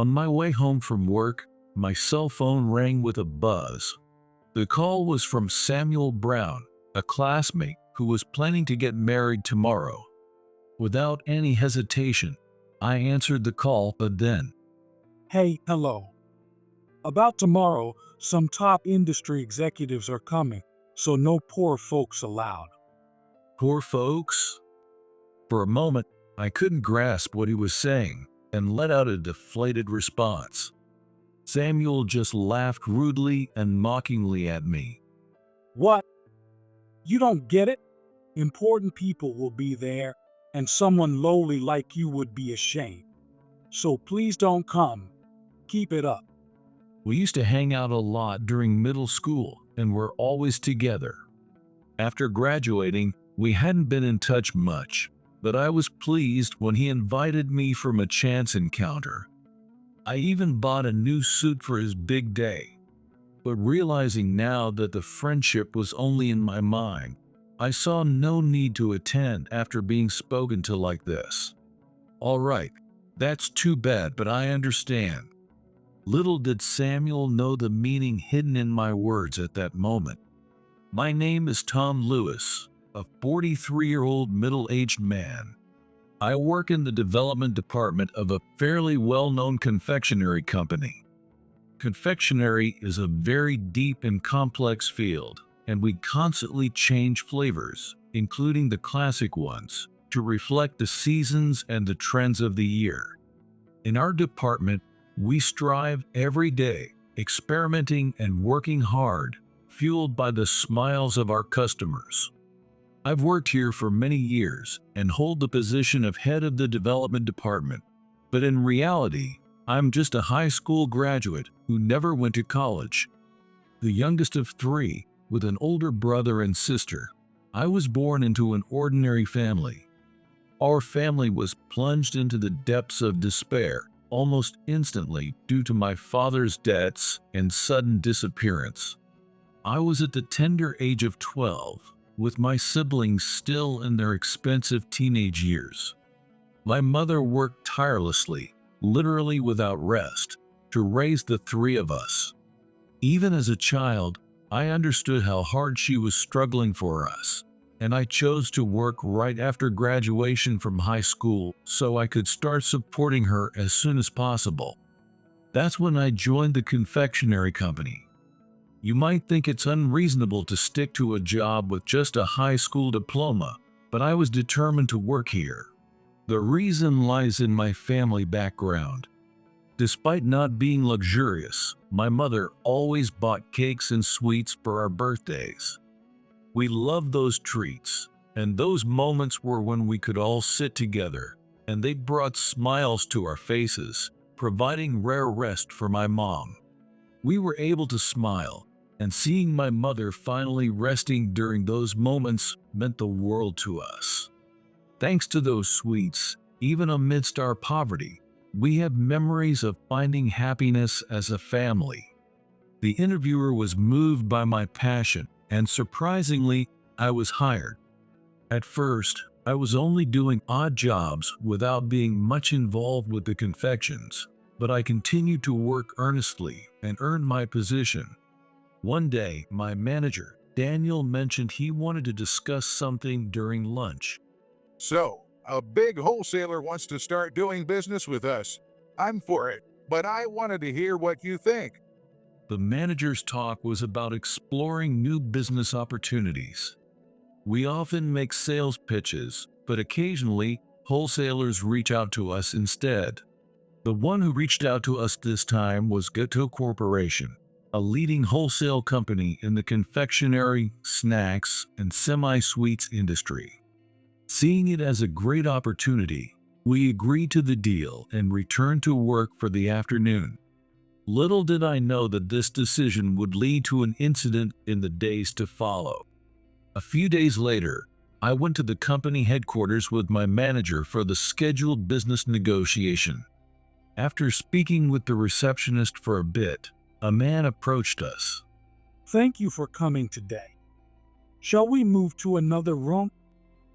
On my way home from work, my cell phone rang with a buzz. The call was from Samuel Brown, a classmate who was planning to get married tomorrow. Without any hesitation, I answered the call, but then, Hey, hello. About tomorrow, some top industry executives are coming, so no poor folks allowed. poor folks? For a moment, I couldn't grasp what he was saying and let out a deflated response. Samuel just laughed rudely and mockingly at me. What? You don't get it? Important people will be there, and someone lowly like you would be ashamed. So please don't come. Keep it up. We used to hang out a lot during middle school and were always together. After graduating, we hadn't been in touch much, but I was pleased when he invited me from a chance encounter. I even bought a new suit for his big day. But realizing now that the friendship was only in my mind, I saw no need to attend after being spoken to like this. All right, that's too bad, but I understand. Little did Samuel know the meaning hidden in my words at that moment. My name is Tom Lewis, a 43-year-old middle-aged man. I work in the development department of a fairly well-known confectionery company. Confectionery is a very deep and complex field, and we constantly change flavors, including the classic ones, to reflect the seasons and the trends of the year. In our department, we strive every day, experimenting and working hard, fueled by the smiles of our customers. I've worked here for many years and hold the position of head of the development department, but in reality, I'm just a high school graduate who never went to college. The youngest of three, with an older brother and sister, I was born into an ordinary family. Our family was plunged into the depths of despair almost instantly due to my father's debts and sudden disappearance. I was at the tender age of 12, with my siblings still in their expensive teenage years. My mother worked tirelessly, literally without rest, to raise the three of us. Even as a child, I understood how hard she was struggling for us, and I chose to work right after graduation from high school so I could start supporting her as soon as possible. That's when I joined the confectionery company. You might think it's unreasonable to stick to a job with just a high school diploma, but I was determined to work here. The reason lies in my family background. Despite not being luxurious, my mother always bought cakes and sweets for our birthdays. We loved those treats, and those moments were when we could all sit together, and they brought smiles to our faces, providing rare rest for my mom. We were able to smile, and seeing my mother finally resting during those moments meant the world to us. Thanks to those sweets, even amidst our poverty, we have memories of finding happiness as a family. The interviewer was moved by my passion, and surprisingly, I was hired. At first, I was only doing odd jobs without being much involved with the confections, but I continued to work earnestly and earned my position. One day, my manager, Daniel, mentioned he wanted to discuss something during lunch. So, a big wholesaler wants to start doing business with us. I'm for it, but I wanted to hear what you think. The manager's talk was about exploring new business opportunities. We often make sales pitches, but occasionally, wholesalers reach out to us instead. The one who reached out to us this time was Gateau Corporation, a leading wholesale company in the confectionery, snacks, and semi-sweets industry. Seeing it as a great opportunity, we agreed to the deal and returned to work for the afternoon. Little did I know that this decision would lead to an incident in the days to follow. A few days later, I went to the company headquarters with my manager for the scheduled business negotiation. After speaking with the receptionist for a bit, a man approached us. Thank you for coming today. Shall we move to another room?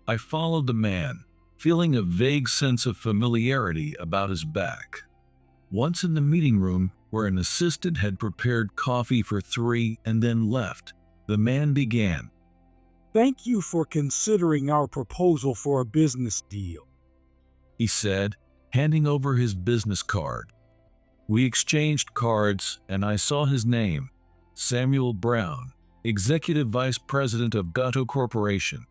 I followed the man, feeling a vague sense of familiarity about his back. Once in the meeting room, where an assistant had prepared coffee for 3 and then left, the man began. Thank you for considering our proposal for a business deal. He said, handing over his business card. We exchanged cards, and I saw his name, Samuel Brown, Executive Vice President of Gatto Corporation.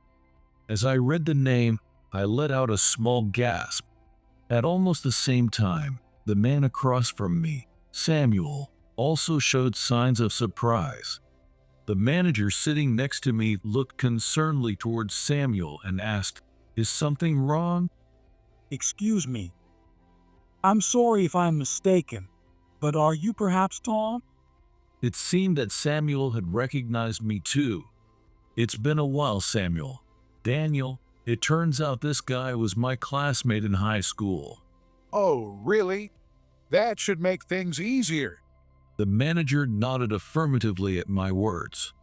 As I read the name, I let out a small gasp. At almost the same time, the man across from me, Samuel, also showed signs of surprise. The manager sitting next to me looked concernedly towards Samuel and asked, "Is something wrong?" Excuse me. I'm sorry if I'm mistaken, but are you perhaps Tom? It seemed that Samuel had recognized me too. "It's been a while, Samuel. Daniel, it turns out this guy was my classmate in high school." Oh, really? That should make things easier. The manager nodded affirmatively at my words.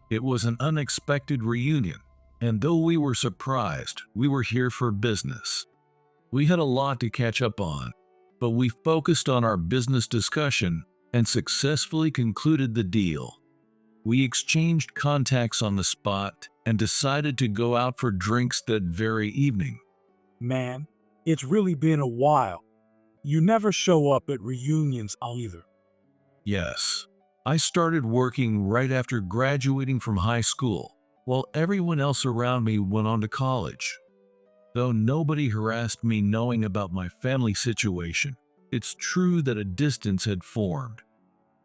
It was an unexpected reunion, and though we were surprised, we were here for business. We had a lot to catch up on, but we focused on our business discussion and successfully concluded the deal. We exchanged contacts on the spot and decided to go out for drinks that very evening. Man, it's really been a while. You never show up at reunions either. Yes, I started working right after graduating from high school, while everyone else around me went on to college. Though nobody harassed me knowing about my family situation, it's true that a distance had formed.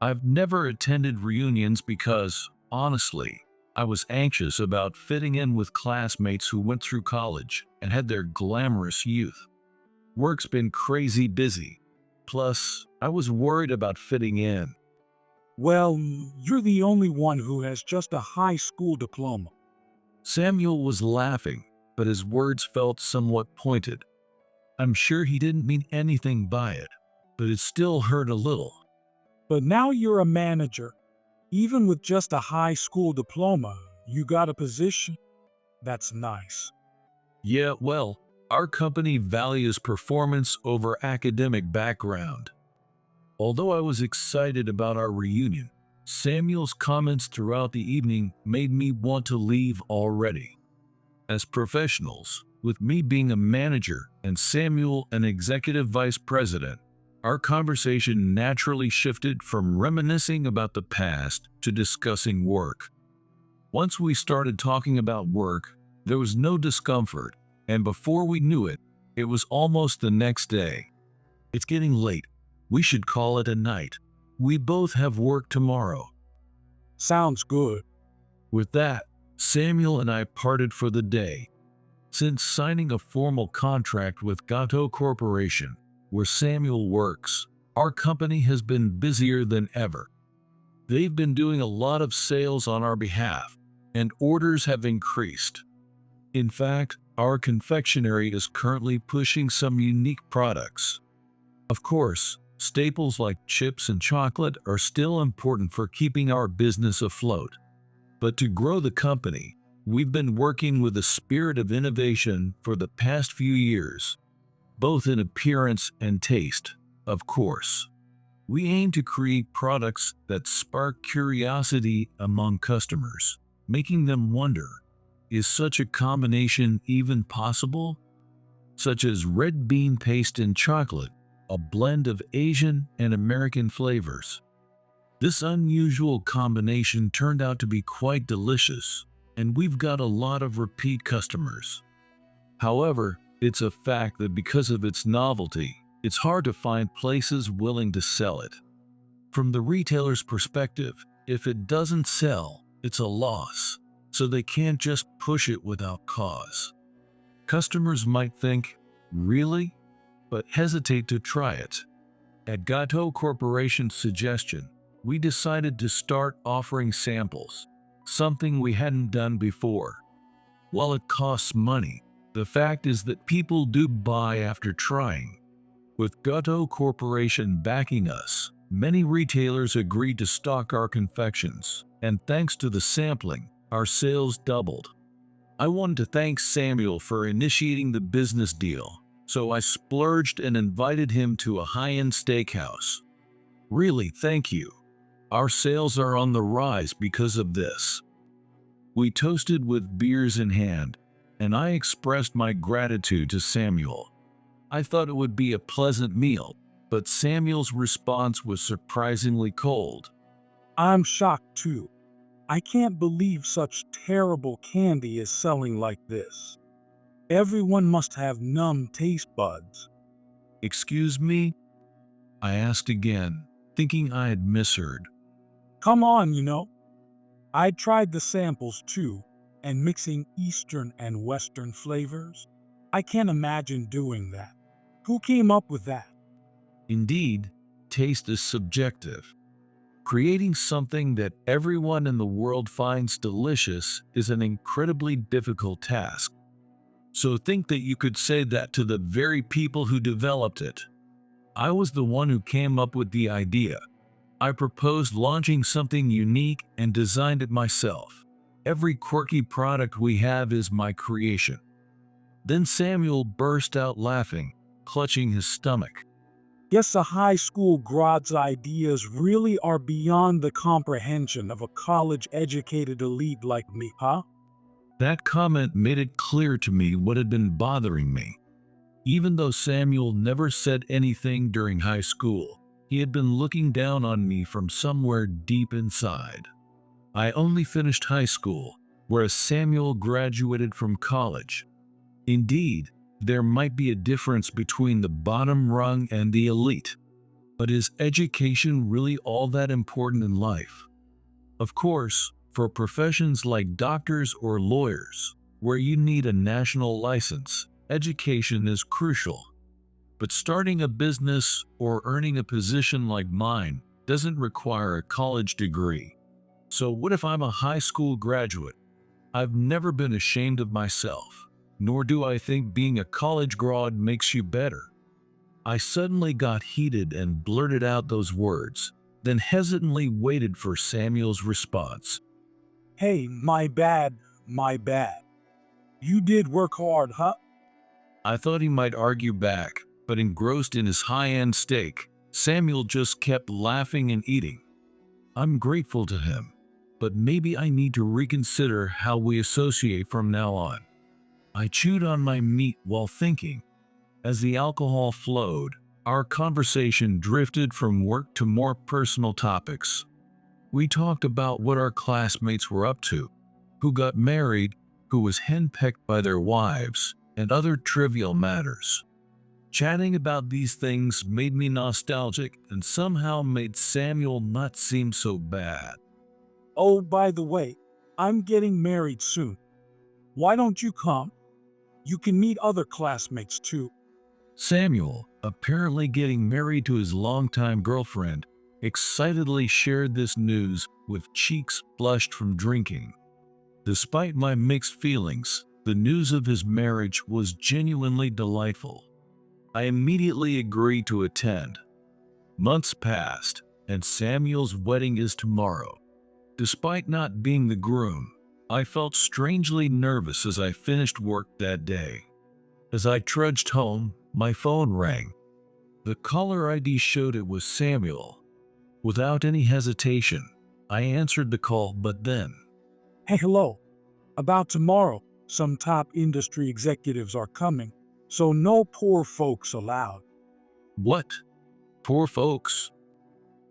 I've never attended reunions because, honestly, I was anxious about fitting in with classmates who went through college and had their glamorous youth. Work's been crazy busy. Plus, I was worried about fitting in. Well, you're the only one who has just a high school diploma. Samuel was laughing, but his words felt somewhat pointed. I'm sure he didn't mean anything by it, but it still hurt a little. But now you're a manager. Even with just a high school diploma, you got a position? That's nice. Yeah, well, our company values performance over academic background. Although I was excited about our reunion, Samuel's comments throughout the evening made me want to leave already. As professionals, with me being a manager and Samuel an executive vice president, our conversation naturally shifted from reminiscing about the past to discussing work. Once we started talking about work, there was no discomfort, and before we knew it, it was almost the next day. It's getting late. We should call it a night. We both have work tomorrow. Sounds good. With that, Samuel and I parted for the day. Since signing a formal contract with Gatto Corporation, where Samuel works, our company has been busier than ever. They've been doing a lot of sales on our behalf, and orders have increased. In fact, our confectionery is currently pushing some unique products. Of course, staples like chips and chocolate are still important for keeping our business afloat. But to grow the company, we've been working with a spirit of innovation for the past few years, both in appearance and taste, of course. We aim to create products that spark curiosity among customers, making them wonder, is such a combination even possible? Such as red bean paste and chocolate, a blend of Asian and American flavors. This unusual combination turned out to be quite delicious, and we've got a lot of repeat customers. However, it's a fact that because of its novelty, it's hard to find places willing to sell it. From the retailer's perspective, if it doesn't sell, it's a loss, so they can't just push it without cause. Customers might think, really? But hesitate to try it. At Gatto Corporation's suggestion, we decided to start offering samples, something we hadn't done before. While it costs money, the fact is that people do buy after trying. With Gatto Corporation backing us, many retailers agreed to stock our confections, and thanks to the sampling, our sales doubled. I wanted to thank Samuel for initiating the business deal, So I splurged and invited him to a high-end steakhouse. Really, thank you. Our sales are on the rise because of this. We toasted with beers in hand, and I expressed my gratitude to Samuel. I thought it would be a pleasant meal, but Samuel's response was surprisingly cold. I'm shocked too. I can't believe such terrible candy is selling like this. Everyone must have numb taste buds. Excuse me? I asked again, thinking I had misheard. Come on, I tried the samples too, and mixing Eastern and Western flavors. I can't imagine doing that. Who came up with that? Indeed, taste is subjective. Creating something that everyone in the world finds delicious is an incredibly difficult task. So think that you could say that to the very people who developed it. I was the one who came up with the idea. I proposed launching something unique and designed it myself. Every quirky product we have is my creation. Then Samuel burst out laughing, clutching his stomach. Guess a high school grad's ideas really are beyond the comprehension of a college-educated elite like me, huh? That comment made it clear to me what had been bothering me. Even though Samuel never said anything during high school, he had been looking down on me from somewhere deep inside. I only finished high school, whereas Samuel graduated from college. Indeed, there might be a difference between the bottom rung and the elite. But is education really all that important in life? Of course, for professions like doctors or lawyers, where you need a national license, education is crucial. But starting a business or earning a position like mine doesn't require a college degree. So what if I'm a high school graduate? I've never been ashamed of myself, nor do I think being a college grad makes you better. I suddenly got heated and blurted out those words, then hesitantly waited for Samuel's response. Hey, my bad. You did work hard, huh? I thought he might argue back, but engrossed in his high-end steak, Samuel just kept laughing and eating. I'm grateful to him, but maybe I need to reconsider how we associate from now on. I chewed on my meat while thinking. As the alcohol flowed, our conversation drifted from work to more personal topics. We talked about what our classmates were up to, who got married, who was henpecked by their wives, and other trivial matters. Chatting about these things made me nostalgic and somehow made Samuel not seem so bad. Oh, by the way, I'm getting married soon. Why don't you come? You can meet other classmates too. Samuel, apparently getting married to his longtime girlfriend, excitedly shared this news with cheeks flushed from drinking. Despite my mixed feelings, the news of his marriage was genuinely delightful. I immediately agreed to attend. Months passed, and Samuel's wedding is tomorrow. Despite not being the groom, I felt strangely nervous as I finished work that day. As I trudged home, my phone rang. The caller ID showed it was Samuel. Without any hesitation, I answered the call, but then, Hey, hello. About tomorrow, some top industry executives are coming, so no poor folks allowed. what? Poor folks?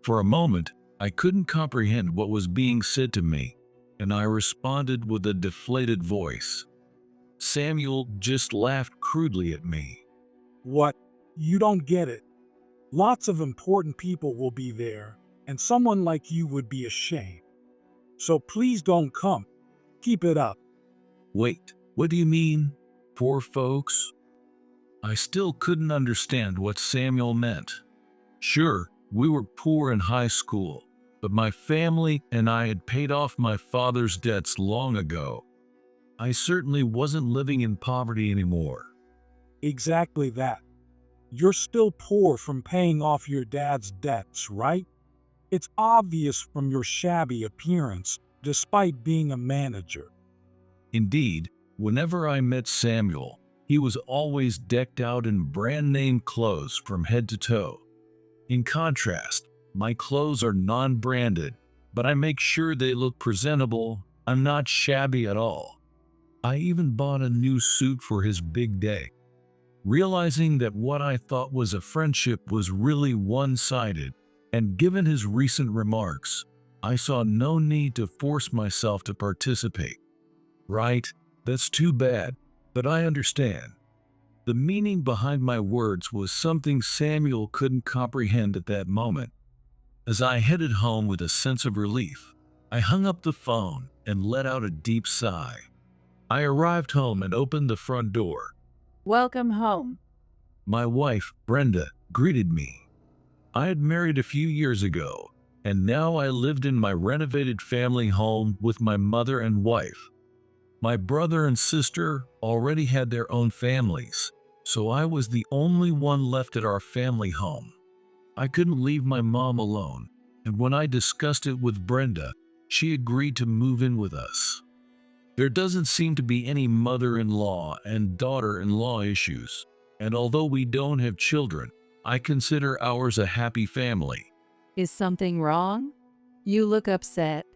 For a moment, I couldn't comprehend what was being said to me, and I responded with a deflated voice. Samuel just laughed crudely at me. What? You don't get it. Lots of important people will be there, and someone like you would be ashamed. So please don't come. Keep it up. Wait, what do you mean, poor folks? I still couldn't understand what Samuel meant. Sure, we were poor in high school, but my family and I had paid off my father's debts long ago. I certainly wasn't living in poverty anymore. Exactly that. You're still poor from paying off your dad's debts, right? It's obvious from your shabby appearance, despite being a manager. Indeed, whenever I met Samuel, He was always decked out in brand name clothes from head to toe. In contrast, my clothes are non-branded, but I make sure they look presentable. I'm not shabby at all. I even bought a new suit for his big day. Realizing that what I thought was a friendship was really one-sided, and given his recent remarks, I saw no need to force myself to participate. Right, that's too bad, but I understand. The meaning behind my words was something Samuel couldn't comprehend at that moment. As I headed home with a sense of relief, I hung up the phone and let out a deep sigh. I arrived home and opened the front door. Welcome home. My wife, Brenda, greeted me. I had married a few years ago, and now I lived in my renovated family home with my mother and wife. My brother and sister already had their own families, so I was the only one left at our family home. I couldn't leave my mom alone, and when I discussed it with Brenda, she agreed to move in with us. There doesn't seem to be any mother-in-law and daughter-in-law issues, and although we don't have children, I consider ours a happy family. Is something wrong? You look upset.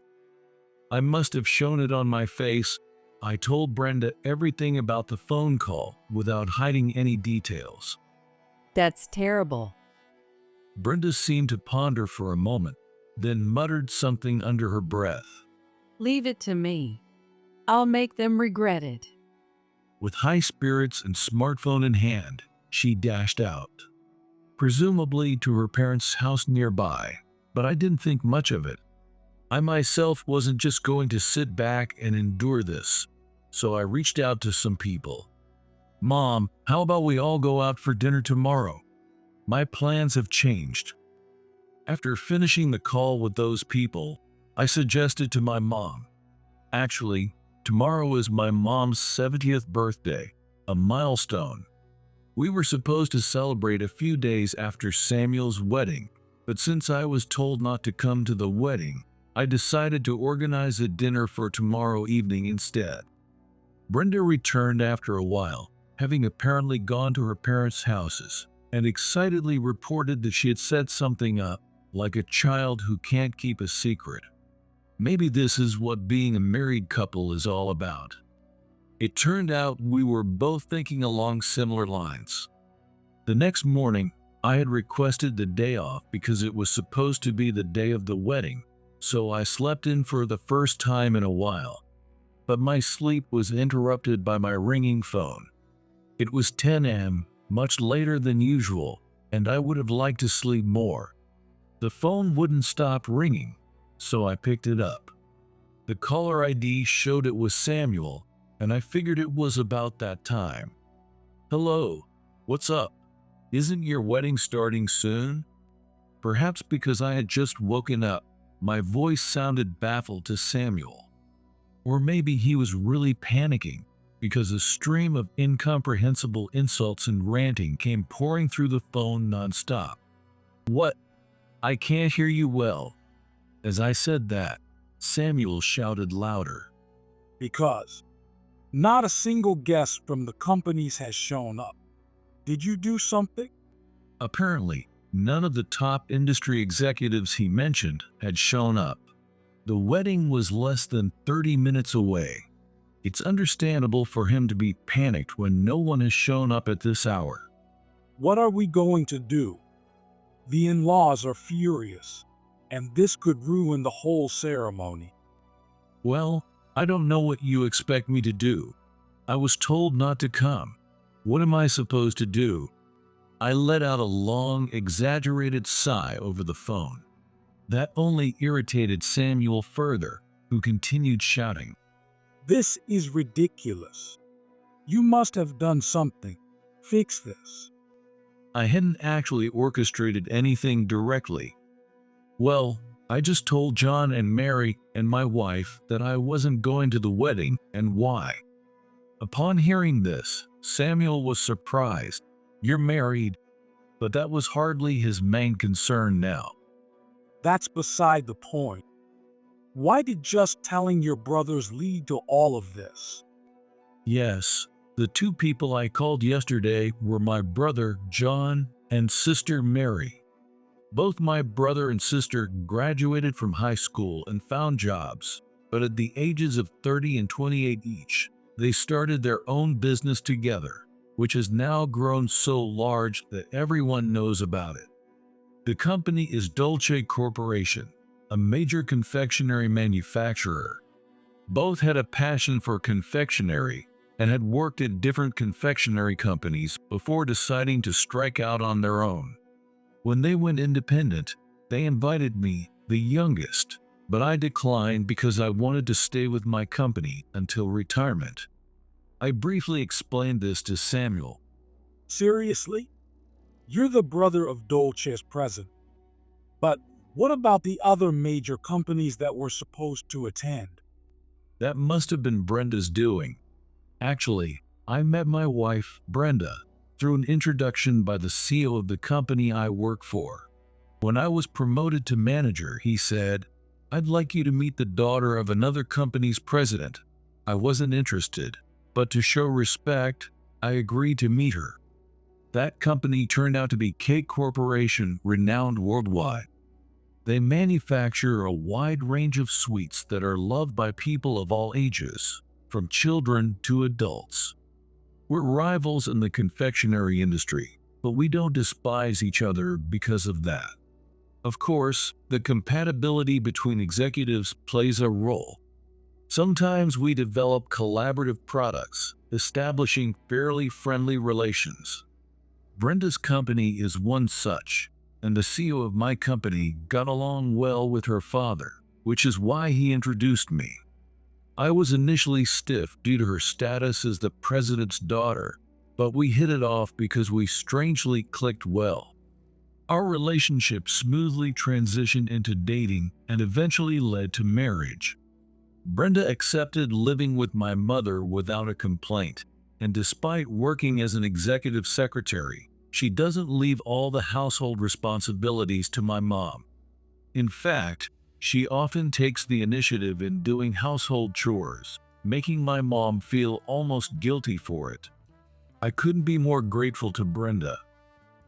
I must have shown it on my face. I told Brenda everything about the phone call without hiding any details. That's terrible. Brenda seemed to ponder for a moment, then muttered something under her breath. Leave it to me. I'll make them regret it. With high spirits and smartphone in hand, she dashed out, presumably to her parents' house nearby, but I didn't think much of it. I myself wasn't just going to sit back and endure this, so I reached out to some people. Mom, how about we all go out for dinner tomorrow? My plans have changed. After finishing the call with those people, I suggested to my mom. Actually, tomorrow is my mom's 70th birthday, a milestone. We were supposed to celebrate a few days after Samuel's wedding, but since I was told not to come to the wedding, I decided to organize a dinner for tomorrow evening instead. Brenda returned after a while, having apparently gone to her parents' houses, and excitedly reported that she had set something up, like a child who can't keep a secret. Maybe this is what being a married couple is all about. It turned out we were both thinking along similar lines. The next morning, I had requested the day off because it was supposed to be the day of the wedding, so I slept in for the first time in a while. But my sleep was interrupted by my ringing phone. It was 10 a.m., much later than usual, and I would have liked to sleep more. The phone wouldn't stop ringing, so I picked it up. The caller ID showed it was Samuel, and I figured it was about that time. Hello, what's up? Isn't your wedding starting soon? Perhaps because I had just woken up, my voice sounded baffled to Samuel. Or maybe he was really panicking because a stream of incomprehensible insults and ranting came pouring through the phone nonstop. What? I can't hear you well. As I said that, Samuel shouted louder. Because not a single guest from the companies has shown up. Did you do something? Apparently, none of the top industry executives he mentioned had shown up. The wedding was less than 30 minutes away. It's understandable for him to be panicked when no one has shown up at this hour. What are we going to do? The in-laws are furious, and this could ruin the whole ceremony. Well, I don't know what you expect me to do. I was told not to come. What am I supposed to do? I let out a long, exaggerated sigh over the phone. That only irritated Samuel further, who continued shouting. This is ridiculous. You must have done something. Fix this. I hadn't actually orchestrated anything directly. Well, I just told John and Mary and my wife that I wasn't going to the wedding and why. Upon hearing this, Samuel was surprised. You're married, but that was hardly his main concern now. That's beside the point. Why did just telling your brothers lead to all of this? Yes, The two people I called yesterday were my brother John and sister Mary. Both my brother and sister graduated from high school and found jobs, but at the ages of 30 and 28 each, they started their own business together, which has now grown so large that everyone knows about it. The company is Dolce Corporation, a major confectionery manufacturer. Both had a passion for confectionery and had worked at different confectionery companies before deciding to strike out on their own. When they went independent, they invited me, the youngest, but I declined because I wanted to stay with my company until retirement. I briefly explained this to Samuel. Seriously? You're the brother of Dolce's president. But what about the other major companies that were supposed to attend? That must have been Brenda's doing. Actually, I met my wife, Brenda, through an introduction by the CEO of the company I work for. When I was promoted to manager, he said, "I'd like you to meet the daughter of another company's president." I wasn't interested, but to show respect, I agreed to meet her. That company turned out to be Cake Corporation, renowned worldwide. They manufacture a wide range of sweets that are loved by people of all ages, from children to adults. We're rivals in the confectionery industry, but we don't despise each other because of that. Of course, the compatibility between executives plays a role. Sometimes we develop collaborative products, establishing fairly friendly relations. Brenda's company is one such, and the CEO of my company got along well with her father, which is why he introduced me. I was initially stiff due to her status as the president's daughter, but we hit it off because we strangely clicked well. Our relationship smoothly transitioned into dating and eventually led to marriage. Brenda accepted living with my mother without a complaint, and despite working as an executive secretary, she doesn't leave all the household responsibilities to my mom. In fact, she often takes the initiative in doing household chores, making my mom feel almost guilty for it. I couldn't be more grateful to Brenda.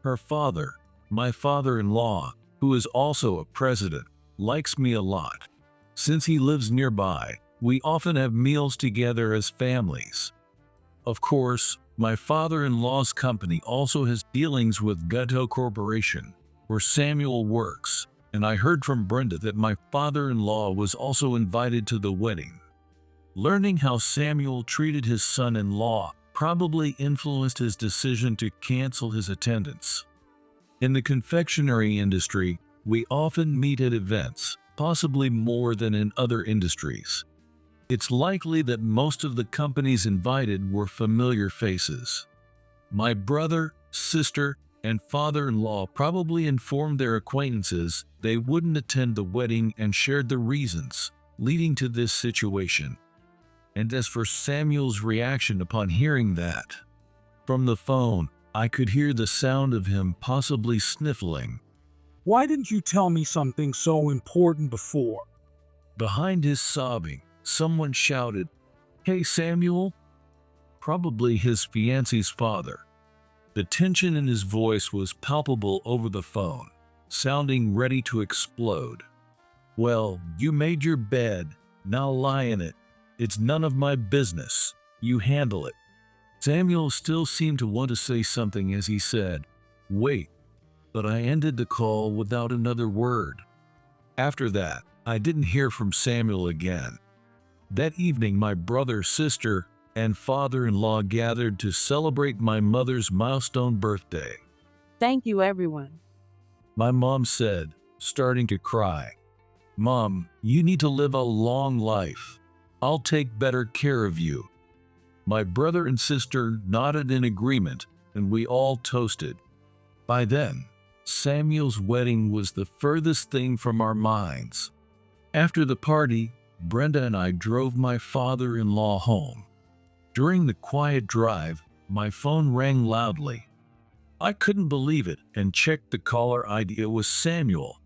Her father, my father-in-law, who is also a president, likes me a lot. Since he lives nearby, we often have meals together as families. Of course, my father-in-law's company also has dealings with Gutto Corporation, where Samuel works, and I heard from Brenda that my father-in-law was also invited to the wedding. Learning how Samuel treated his son-in-law probably influenced his decision to cancel his attendance. In the confectionery industry, we often meet at events, possibly more than in other industries. It's likely that most of the companies invited were familiar faces. My brother, sister, and father-in-law probably informed their acquaintances they wouldn't attend the wedding and shared the reasons leading to this situation. And as for Samuel's reaction upon hearing that, from the phone, I could hear the sound of him possibly sniffling. Why didn't you tell me something so important before? Behind his sobbing, someone shouted, "Hey, Samuel!" Probably his fiancée's father. The tension in his voice was palpable over the phone, sounding ready to explode. "Well, you made your bed, now lie in it. It's none of my business. You handle it." Samuel still seemed to want to say something as he said, "Wait," but I ended the call without another word. After that, I didn't hear from Samuel again. That evening, my brother, sister, and father-in-law gathered to celebrate my mother's milestone birthday. Thank you, everyone. My mom said, starting to cry, "Mom, you need to live a long life. I'll take better care of you." My brother and sister nodded in agreement, and we all toasted. By then, Samuel's wedding was the furthest thing from our minds. After the party, Brenda and I drove my father-in-law home. During the quiet drive, my phone rang loudly. I couldn't believe it and checked the caller ID. It was Samuel.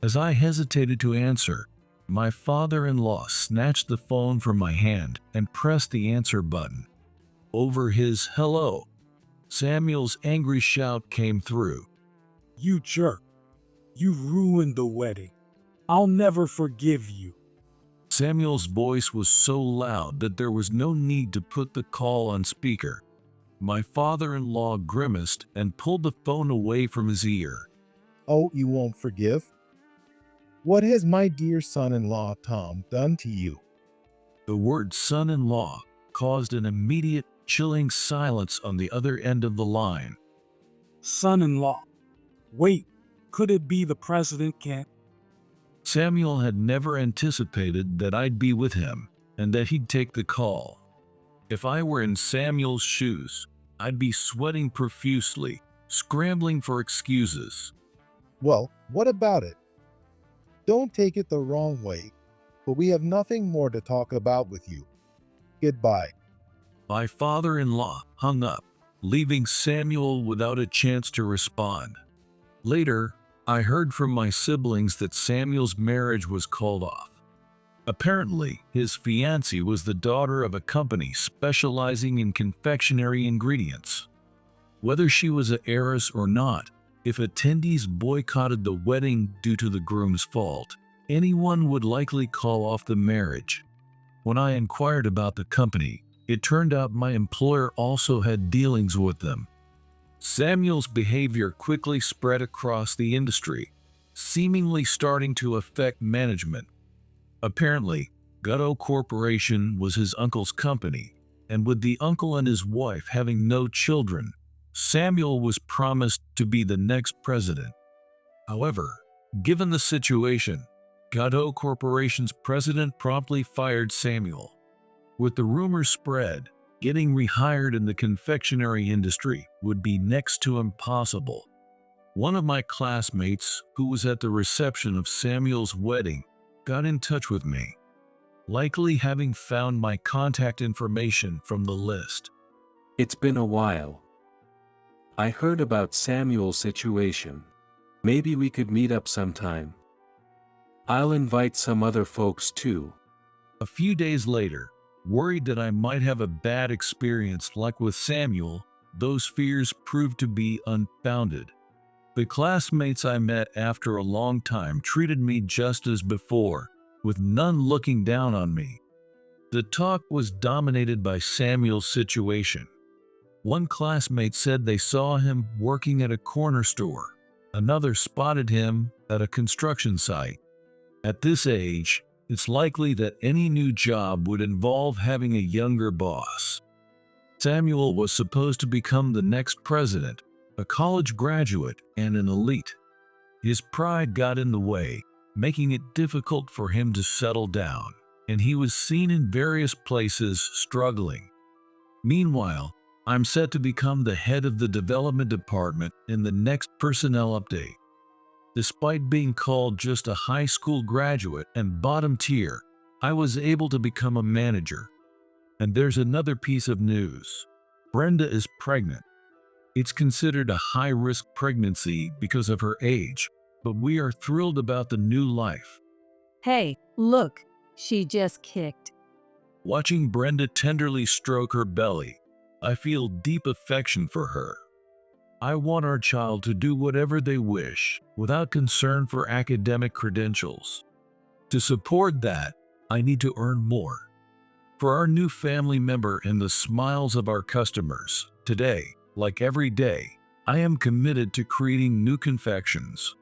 As I hesitated to answer, my father-in-law snatched the phone from my hand and pressed the answer button. over his hello. Samuel's angry shout came through. You jerk. You ruined the wedding. I'll never forgive you. Samuel's voice was so loud that there was no need to put the call on speaker. My father-in-law grimaced and pulled the phone away from his ear. Oh, you won't forgive? What has my dear son-in-law Tom done to you? The word son-in-law caused an immediate, chilling silence on the other end of the line. Son-in-law. Wait, could it be the president, Kent? Samuel had never anticipated that I'd be with him and that he'd take the call. If I were in Samuel's shoes, I'd be sweating profusely, scrambling for excuses. Well, what about it? Don't take it the wrong way, but we have nothing more to talk about with you. Goodbye. My father-in-law hung up, leaving Samuel without a chance to respond. Later, I heard from my siblings that Samuel's marriage was called off. Apparently, his fiancée was the daughter of a company specializing in confectionery ingredients. Whether she was an heiress or not, if attendees boycotted the wedding due to the groom's fault, anyone would likely call off the marriage. When I inquired about the company, it turned out my employer also had dealings with them. Samuel's behavior quickly spread across the industry, seemingly starting to affect management. Apparently, Gutto Corporation was his uncle's company, and with the uncle and his wife having no children, Samuel was promised to be the next president. However, given the situation, Gutto Corporation's president promptly fired Samuel. With the rumor spread, getting rehired in the confectionery industry would be next to impossible. One of my classmates, who was at the reception of Samuel's wedding, got in touch with me, likely having found my contact information from the list. It's been a while. I heard about Samuel's situation. Maybe we could meet up sometime. I'll invite some other folks too. A few days later, worried that I might have a bad experience like with Samuel, those fears proved to be unfounded. The classmates I met after a long time treated me just as before, with none looking down on me. The talk was dominated by Samuel's situation. One classmate said they saw him working at a corner store. Another spotted him at a construction site. At this age, it's likely that any new job would involve having a younger boss. Samuel was supposed to become the next president, a college graduate and an elite. His pride got in the way, making it difficult for him to settle down, and he was seen in various places struggling. Meanwhile, I'm set to become the head of the development department in the next personnel update. Despite being called just a high school graduate and bottom tier, I was able to become a manager. And there's another piece of news. Brenda is pregnant. It's considered a high-risk pregnancy because of her age, but we are thrilled about the new life. Hey, look, she just kicked. Watching Brenda tenderly stroke her belly, I feel deep affection for her. I want our child to do whatever they wish without concern for academic credentials. To support that, I need to earn more. For our new family member and the smiles of our customers, today, like every day, I am committed to creating new confections.